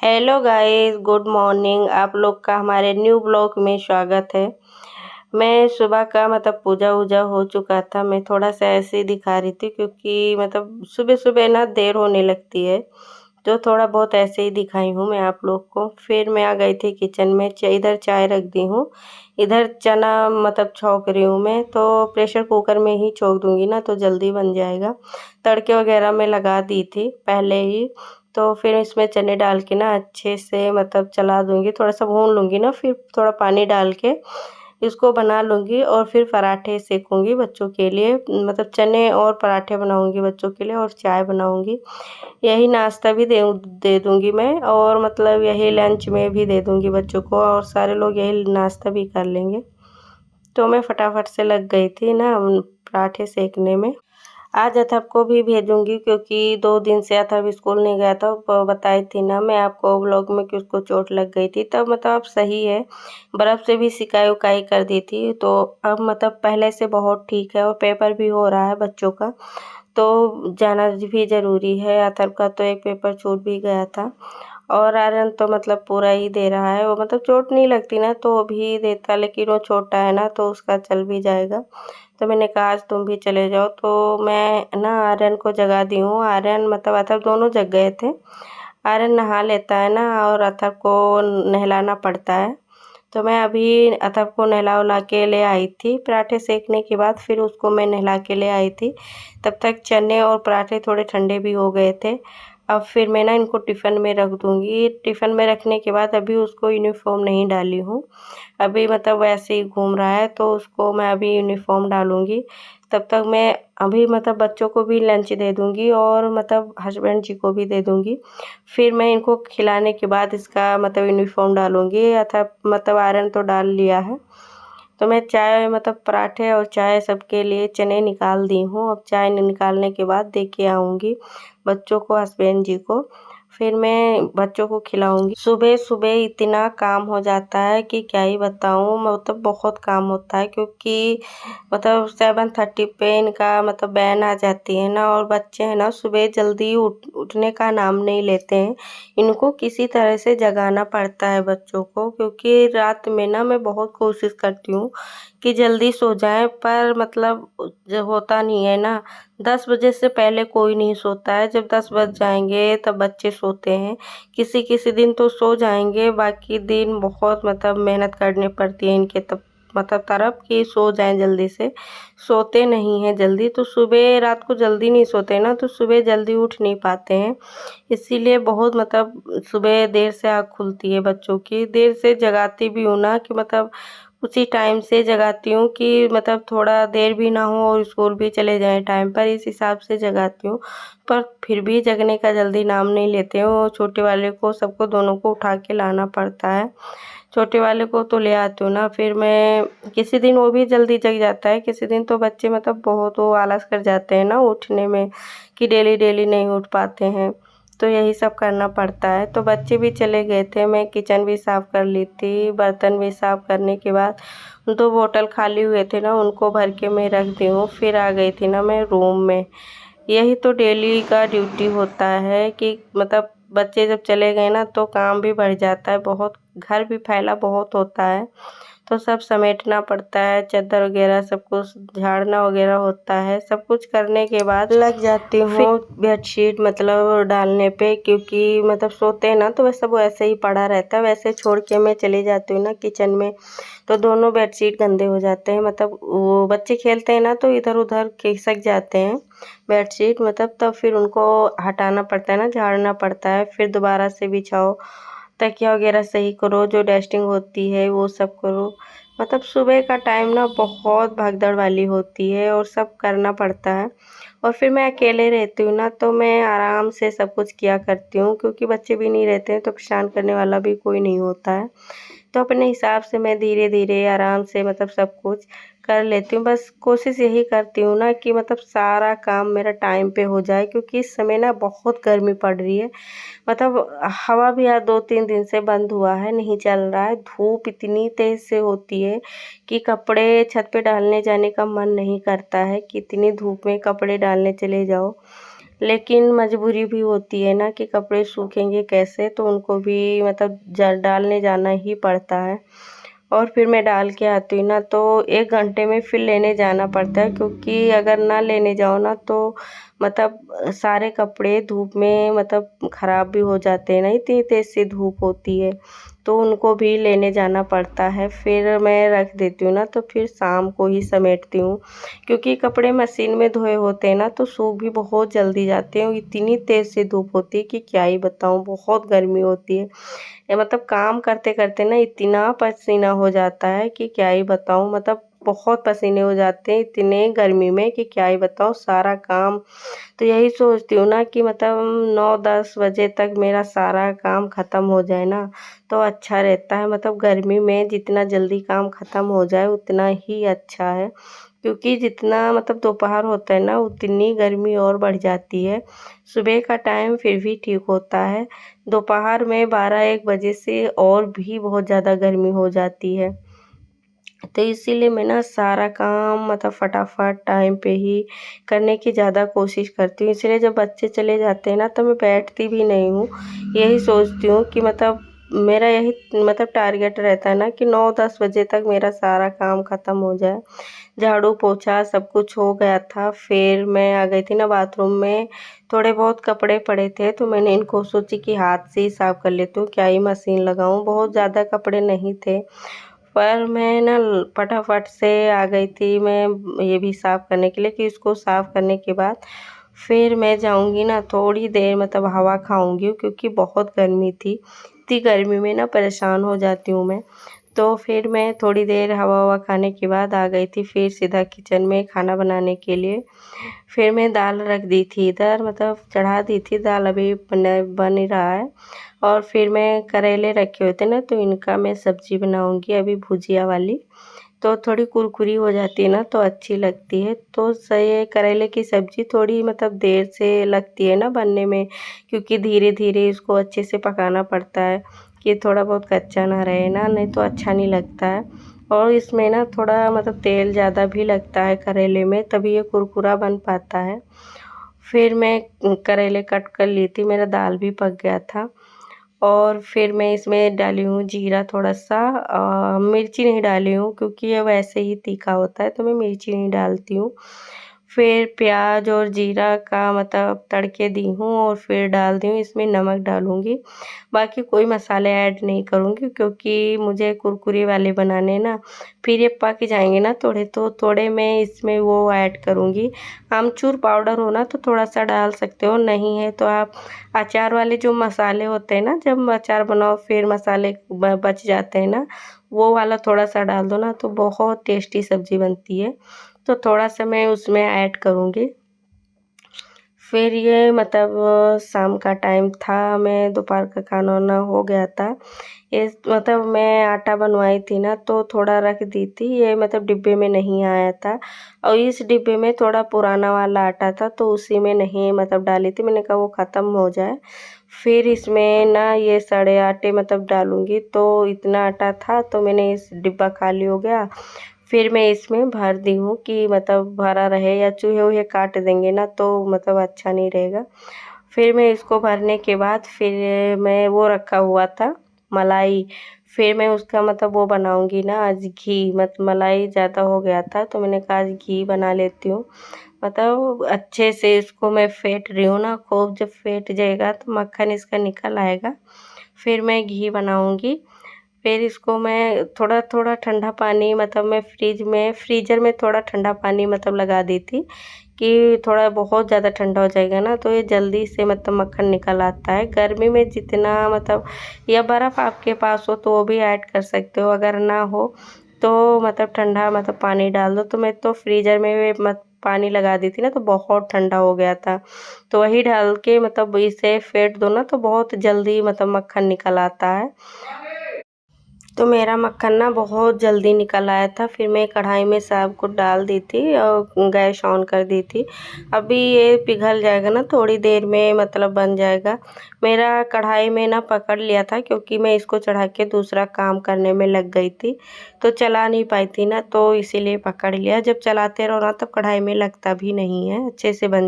Hello guys, good morning. आप लोग का हमारे न्यू ब्लॉग में स्वागत है। मैं सुबह का पूजा वूजा हो चुका था। मैं थोड़ा सा ऐसे ही दिखा रही थी क्योंकि सुबह सुबह ना देर होने लगती है, तो थोड़ा बहुत ऐसे ही दिखाई हूँ मैं आप लोग को। फिर मैं आ गई थी किचन में। इधर चाय रख दी हूँ, इधर चना छौंक रही हूँ मैं। तो प्रेशर कुकर में ही छौंक दूंगी ना तो जल्दी बन जाएगा। तड़के वगैरह मैं लगा दी थी पहले ही। तो फिर इसमें चने डाल के ना अच्छे से चला दूंगी, थोड़ा सा भून लूंगी ना, फिर थोड़ा पानी डाल के इसको बना लूंगी। और फिर पराठे सेकूंगी बच्चों के लिए, चने और पराठे बनाऊंगी बच्चों के लिए, और चाय बनाऊंगी। यही नाश्ता भी दे दूंगी मैं, और यही लंच में भी दे दूंगी बच्चों को, और सारे लोग यही नाश्ता भी कर लेंगे। तो मैं फटाफट से लग गई थी ना पराठे सेकने में। आज अथर्व को भी भेजूंगी क्योंकि 2 दिन से अथर्व स्कूल नहीं गया था। बताई थी ना मैं आपको व्लॉग में कि उसको चोट लग गई थी। तब अब सही है, बर्फ़ से भी सिकाई उकाई कर दी थी, तो अब पहले से बहुत ठीक है। और पेपर भी हो रहा है बच्चों का, तो जाना भी ज़रूरी है। अथर्व का तो एक पेपर छूट भी गया था। और आर्यन तो पूरा ही दे रहा है। वो चोट नहीं लगती ना तो भी देता, लेकिन वो छोटा है ना तो उसका चल भी जाएगा। तो मैंने कहा आज तुम भी चले जाओ, तो मैं ना आर्यन को जगा दी हूँ। आर्यन अथर्व दोनों जग गए थे। आर्यन नहा लेता है ना, और अथर्व को नहलाना पड़ता है। तो मैं अभी अथर्व को नहला उला के ले आई थी। पराठे सेकने के बाद फिर उसको मैं नहला के ले आई थी। तब तक चने और पराठे थोड़े ठंडे भी हो गए थे। अब फिर मैं ना इनको टिफ़िन में रख दूँगी। टिफ़िन में रखने के बाद अभी उसको यूनिफ़ॉर्म नहीं डाली हूँ। अभी वैसे ही घूम रहा है, तो उसको मैं अभी यूनिफ़ॉर्म डालूँगी। तब तक मैं अभी बच्चों को भी लंच दे दूँगी, और हस्बैंड जी को भी दे दूँगी। फिर मैं इनको खिलाने के बाद इसका यूनिफ़ॉर्म डालूँगी। आयरन तो डाल लिया है। तो मैं चाय पराठे और चाय सबके लिए चने निकाल दी हूँ। अब चाय निकालने के बाद दे के आऊँगी बच्चों को, हस्बैंड जी को। फिर मैं बच्चों को खिलाऊँगी। सुबह-सुबह इतना काम हो जाता है कि क्या ही बताऊँ। बहुत काम होता है, क्योंकि 7:30 पे इनका वैन आ जाती है ना, और बच्चे हैं ना सुबह जल्दी उठने का नाम नहीं लेते हैं। इनको किसी तरह से जगाना पड़ता है बच्चों को, क्योंकि रात में ना मैं बहुत कोशिश करती हूँ कि जल्दी सो जाएँ, पर जब होता नहीं है ना। 10 बजे से पहले कोई नहीं सोता है। जब 10 बज जाएँगे तब बच्चे सोते हैं। किसी-किसी दिन तो सो जाएँगे, बाकी दिन बहुत मेहनत करनी पड़ती है इनके तब तरफ कि सो जाएँ जल्दी से। सोते नहीं हैं जल्दी, तो सुबह रात को जल्दी नहीं सोते ना, तो सुबह जल्दी उठ नहीं पाते हैं। इसीलिए बहुत सुबह देर से आँख खुलती है बच्चों की। देर से जगाती भी हूँ ना कि उसी टाइम से जगाती हूँ कि थोड़ा देर भी ना हो और स्कूल भी चले जाएँ टाइम पर, इस हिसाब से जगाती हूँ। पर फिर भी जगने का जल्दी नाम नहीं लेते हैं। वो छोटे वाले को, सबको, दोनों को उठा के लाना पड़ता है। छोटे वाले को तो ले आती हूँ ना, फिर मैं किसी दिन वो भी जल्दी जग जाता है, किसी दिन तो बच्चे बहुत वो आलस कर जाते हैं ना उठने में, कि डेली नहीं उठ पाते हैं। तो यही सब करना पड़ता है। तो बच्चे भी चले गए थे, मैं किचन भी साफ़ कर ली थी। बर्तन भी साफ़ करने के बाद 2 बोतल खाली हुए थे ना, उनको भर के मैं रख दी हूँ। फिर आ गई थी ना मैं रूम में। यही तो डेली का ड्यूटी होता है कि बच्चे जब चले गए ना तो काम भी बढ़ जाता है बहुत, घर भी फैला बहुत होता है, तो सब समेटना पड़ता है। चादर वगैरह सब कुछ झाड़ना वगैरह होता है। सब कुछ करने के बाद लग जाती हूँ बेडशीट डालने पे, क्योंकि सोते हैं ना तो वैसे वो ऐसे ही पड़ा रहता है। वैसे छोड़ के मैं चली जाती हूँ ना किचन में, तो दोनों बेडशीट गंदे हो जाते हैं। वो बच्चे खेलते हैं ना तो इधर-उधर खिसक जाते हैं बेडशीट, तब फिर उनको हटाना पड़ता है ना, झाड़ना पड़ता है। फिर दोबारा से बिछाओ, तकिया वगैरह सही करो, जो डस्टिंग होती है वो सब करो। सुबह का टाइम ना बहुत भागदौड़ वाली होती है, और सब करना पड़ता है। और फिर मैं अकेले रहती हूँ ना, तो मैं आराम से सब कुछ किया करती हूँ, क्योंकि बच्चे भी नहीं रहते हैं तो परेशान करने वाला भी कोई नहीं होता है। तो अपने हिसाब से मैं धीरे-धीरे आराम से सब कुछ कर लेती हूँ। बस कोशिश यही करती हूँ ना कि सारा काम मेरा टाइम पे हो जाए, क्योंकि इस समय ना बहुत गर्मी पड़ रही है। हवा भी आज 2-3 दिन से बंद हुआ है, नहीं चल रहा है। धूप इतनी तेज़ से होती है कि कपड़े छत पे डालने जाने का मन नहीं करता है कि इतनी धूप में कपड़े डालने चले जाओ। लेकिन मजबूरी भी होती है ना कि कपड़े सूखेंगे कैसे, तो उनको भी मतलब डालने जाना ही पड़ता है। और फिर मैं डाल के आती हूँ ना तो 1 घंटे में फिर लेने जाना पड़ता है, क्योंकि अगर ना लेने जाओ ना तो मतलब सारे कपड़े धूप में मतलब ख़राब भी हो जाते हैं ना, इतनी तेज़ सी धूप होती है, तो उनको भी लेने जाना पड़ता है। फिर मैं रख देती हूँ ना तो फिर शाम को ही समेटती हूँ, क्योंकि कपड़े मशीन में धोए होते हैं ना तो सूख भी बहुत जल्दी जाते हैं। इतनी तेज़ से धूप होती है कि क्या ही बताऊँ, बहुत गर्मी होती है। मतलब काम करते-करते ना इतना पसीना हो जाता है कि क्या ही बताऊँ, मतलब बहुत पसीने हो जाते हैं इतने गर्मी में कि क्या ही बताऊँ सारा काम। तो यही सोचती हूँ ना कि मतलब 9-10 बजे तक मेरा सारा काम ख़त्म हो जाए ना तो अच्छा रहता है। मतलब गर्मी में जितना जल्दी काम ख़त्म हो जाए उतना ही अच्छा है, क्योंकि जितना मतलब दोपहर होता है ना उतनी गर्मी और बढ़ जाती है। सुबह का टाइम फिर भी ठीक होता है, दोपहर में 12-1 बजे से और भी बहुत ज़्यादा गर्मी हो जाती है। तो इसीलिए मैं ना सारा काम मतलब फटाफट टाइम पे ही करने की ज़्यादा कोशिश करती हूँ। इसलिए जब बच्चे चले जाते हैं ना तो मैं बैठती भी नहीं हूँ। यही सोचती हूँ कि मतलब मेरा यही मतलब टारगेट रहता है ना कि 9-10 बजे तक मेरा सारा काम ख़त्म हो जाए। झाड़ू पोछा सब कुछ हो गया था, फिर मैं आ गई थी ना बाथरूम में, थोड़े बहुत कपड़े पड़े थे तो मैंने इनको सोची कि हाथ से ही साफ़ कर लेती हूँ, क्या ही मशीन लगाऊँ। बहुत ज़्यादा कपड़े नहीं थे, पर मैं ना फटाफट से आ गई थी मैं ये भी साफ़ करने के लिए कि इसको साफ़ करने के बाद फिर मैं जाऊँगी ना थोड़ी देर मतलब हवा खाऊँगी, क्योंकि बहुत गर्मी थी। इतनी गर्मी में ना परेशान हो जाती हूँ मैं। तो फिर मैं थोड़ी देर हवा-ववा खाने के बाद आ गई थी फिर सीधा किचन में खाना बनाने के लिए। फिर मैं दाल रख दी थी इधर, मतलब चढ़ा दी थी दाल, अभी बन ही रहा है। और फिर मैं करेले रखे हुए थे ना तो इनका मैं सब्ज़ी बनाऊँगी अभी भुजिया वाली। तो थोड़ी कुरकुरी हो जाती है ना तो अच्छी लगती है। तो ये करेले की सब्ज़ी थोड़ी मतलब देर से लगती है ना बनने में, क्योंकि धीरे-धीरे इसको अच्छे से पकाना पड़ता है कि थोड़ा बहुत कच्चा ना रहे ना, नहीं तो अच्छा नहीं लगता है। और इसमें ना थोड़ा मतलब तेल ज़्यादा भी लगता है करेले में, तभी ये कुरकुरा बन पाता है। फिर मैं करेले कट कर ली थी, मेरा दाल भी पक गया था। और फिर मैं इसमें डाली हूँ जीरा थोड़ा-सा, मिर्ची नहीं डाली हूँ क्योंकि ये वैसे ही तीखा होता है तो मैं मिर्ची नहीं डालती हूँ। फिर प्याज और जीरा का मतलब तड़के दी हूँ और फिर डाल दी हूँ इसमें नमक डालूँगी। बाकी कोई मसाले ऐड नहीं करूँगी, क्योंकि मुझे कुरकुरे वाले बनाने ना, फिर ये पक जाएँगे ना थोड़े तो थोड़े मैं इसमें वो ऐड करूँगी। आमचूर पाउडर हो ना तो थोड़ा-सा डाल सकते हो, नहीं है तो आप अचार वाले जो मसाले होते हैं ना, जब अचार बनाओ फिर मसाले बच जाते हैं ना, वो वाला थोड़ा-सा डाल दो ना तो बहुत टेस्टी सब्ज़ी बनती है। तो थोड़ा-सा मैं उसमें ऐड करूँगी। फिर ये मतलब शाम का टाइम था, मैं दोपहर का खाना-वाना हो गया था। ये मतलब मैं आटा बनवाई थी ना तो थोड़ा रख दी थी, ये मतलब डिब्बे में नहीं आया था और इस डिब्बे में थोड़ा पुराना वाला आटा था तो उसी में नहीं मतलब डाली थी, मैंने कहा वो ख़त्म हो जाए। फिर इसमें ना ये सड़े आटे मतलब डालूँगी, तो इतना आटा था तो मैंने इस डिब्बा खाली हो गया। फिर मैं इसमें भर दी हूँ कि मतलब भरा रहे, या चूहे-वूहे काट देंगे ना तो मतलब अच्छा नहीं रहेगा। फिर मैं इसको भरने के बाद फिर मैं वो रखा हुआ था मलाई, फिर मैं उसका मतलब वो बनाऊँगी ना आज घी, मलाई ज़्यादा हो गया था तो मैंने कहा आज घी बना लेती हूँ। मतलब अच्छे से इसको मैं फेंट रही हूँ ना, खूब जब फेंट जाएगा तो मक्खन इसका निकल आएगा, फिर मैं घी बनाऊँगी। फिर इसको मैं थोड़ा-थोड़ा ठंडा पानी मतलब मैं फ्रीज़र में थोड़ा ठंडा पानी मतलब लगा दी थी कि थोड़ा बहुत ज़्यादा ठंडा हो जाएगा ना तो ये जल्दी से मतलब मक्खन निकल आता है। गर्मी में जितना मतलब, या बर्फ़ आपके पास हो तो वो भी ऐड कर सकते हो, अगर ना हो तो मतलब ठंडा मतलब पानी डाल दो। तो मैं तो फ्रीज़र में पानी लगा दी थी ना तो बहुत ठंडा हो गया था। तो वही डाल के मतलब इसे फेंट दो ना तो बहुत जल्दी मतलब मक्खन निकल आता है। तो मेरा मक्खन ना बहुत जल्दी निकल आया था। फिर मैं कढ़ाई में सब कुछ डाल दी थी और गैस ऑन कर दी थी। अभी ये पिघल जाएगा ना थोड़ी देर में मतलब बन जाएगा। मेरा कढ़ाई में ना पकड़ लिया था क्योंकि मैं इसको चढ़ा के दूसरा काम करने में लग गई थी, तो चला नहीं पाई थी ना तो इसीलिए पकड़ लिया। जब चलाते रहो ना तब कढ़ाई में लगता भी नहीं है, अच्छे से बन